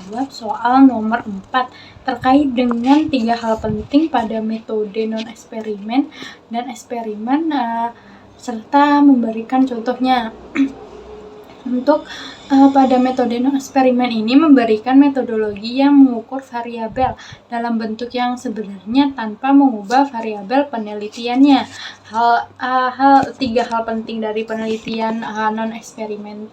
menjawab soal nomor 4 terkait dengan 3 hal penting pada metode non-eksperimen dan eksperimen serta memberikan contohnya. Untuk pada metode non-eksperimen ini memberikan metodologi yang mengukur variabel dalam bentuk yang sebenarnya tanpa mengubah variabel penelitiannya. Tiga hal penting dari penelitian non-eksperimen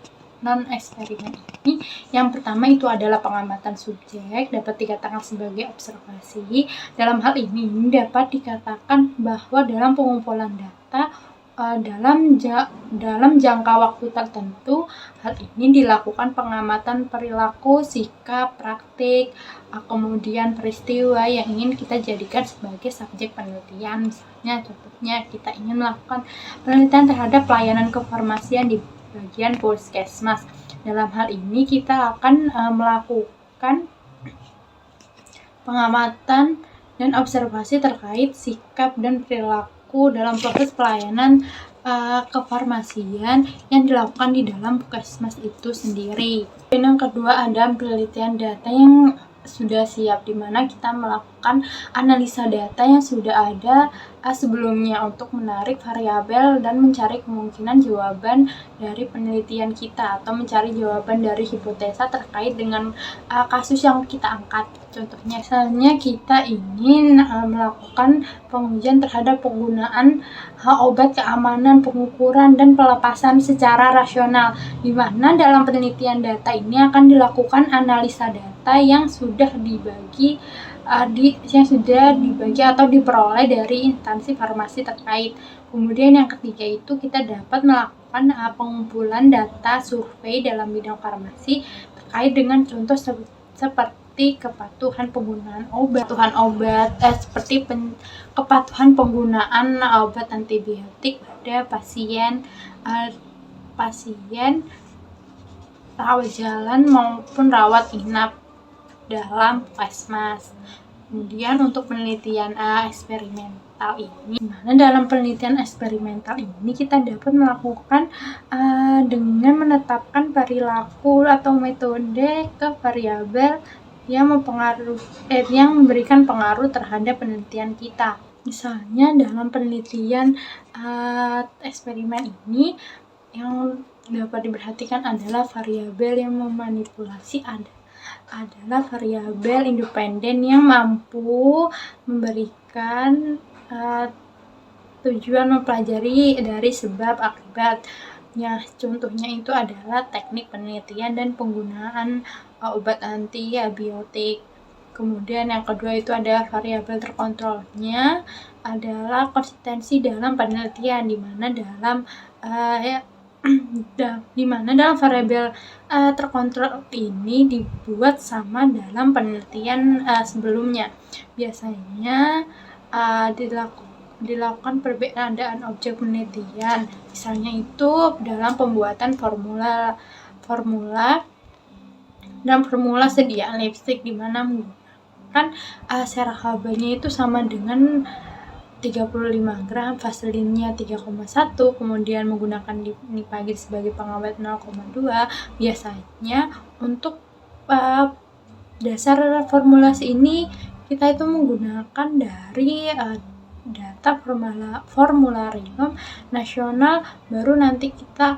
ini, yang pertama itu adalah pengamatan subjek, dapat dikatakan sebagai observasi. Dalam hal ini dapat dikatakan bahwa dalam pengumpulan data dalam jangka waktu tertentu, hal ini dilakukan pengamatan perilaku, sikap, praktik, kemudian peristiwa yang ingin kita jadikan sebagai subjek penelitian. Misalnya, contohnya kita ingin melakukan penelitian terhadap pelayanan kefarmasian di bagian puskesmas. Dalam hal ini kita akan melakukan pengamatan dan observasi terkait sikap dan perilaku dalam proses pelayanan kefarmasian yang dilakukan di dalam puskesmas itu sendiri. Dan yang kedua ada penelitian data yang sudah siap, di mana kita melakukan analisa data yang sudah ada sebelumnya untuk menarik variabel dan mencari kemungkinan jawaban dari penelitian kita atau mencari jawaban dari hipotesa terkait dengan kasus yang kita angkat. Contohnya, misalnya kita ingin melakukan pengujian terhadap penggunaan obat, keamanan, pengukuran, dan pelepasan secara rasional, di mana dalam penelitian data ini akan dilakukan analisa data yang sudah dibagi atau diperoleh dari instansi farmasi terkait. Kemudian yang ketiga itu kita dapat melakukan pengumpulan data survei dalam bidang farmasi terkait dengan contoh seperti kepatuhan penggunaan obat, kepatuhan penggunaan obat antibiotik pada pasien rawat jalan maupun rawat inap dalam puskesmas. Kemudian untuk penelitian eksperimental ini, dimana dalam penelitian eksperimental ini kita dapat melakukan dengan menetapkan perilaku atau metode ke variabel yang memberikan pengaruh terhadap penelitian kita. Misalnya dalam penelitian eksperimen ini yang dapat diperhatikan adalah variabel yang memanipulasi adalah variabel independen yang mampu memberikan tujuan mempelajari dari sebab akibatnya. Contohnya itu adalah teknik penelitian dan penggunaan obat antibiotik. Kemudian yang kedua itu ada variabel terkontrolnya adalah konsistensi dalam penelitian, di mana dalam variabel terkontrol ini dibuat sama dalam penelitian sebelumnya. Biasanya dilakukan perbedaan objek penelitian, misalnya itu dalam pembuatan formula sediaan lipstik, di mana menggunakan serak Hb-nya itu sama dengan 35 gram, vaselinnya 3,1, kemudian menggunakan nipagid sebagai pengawet 0,2. Biasanya untuk dasar formulasi ini kita itu menggunakan dari data formularium nasional, baru nanti kita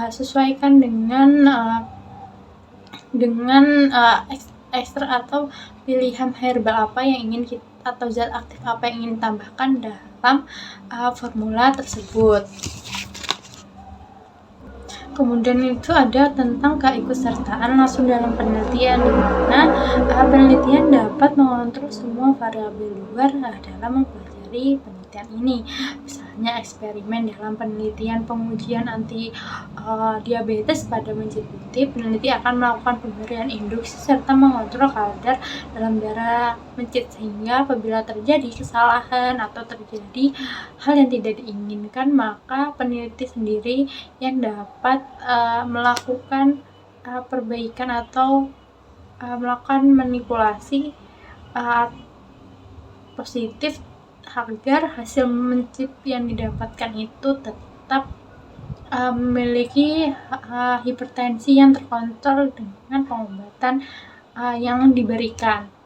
sesuaikan dengan ekstrak atau pilihan herbal apa yang ingin kita atau zat aktif apa yang ingin ditambahkan dalam formula tersebut. Kemudian itu ada tentang keikutsertaan langsung dalam penelitian, di mana penelitian dapat mengontrol semua variabel luar dalam mempelajari penelitian ini. Misalnya eksperimen dalam penelitian pengujian anti diabetes pada mencit putih, peneliti akan melakukan pemberian induksi serta mengontrol kadar dalam darah mencit, sehingga apabila terjadi kesalahan atau terjadi hal yang tidak diinginkan, maka peneliti sendiri yang dapat melakukan perbaikan atau melakukan manipulasi positif agar hasil mencit yang didapatkan itu tetap memiliki hipertensi yang terkontrol dengan pengobatan yang diberikan.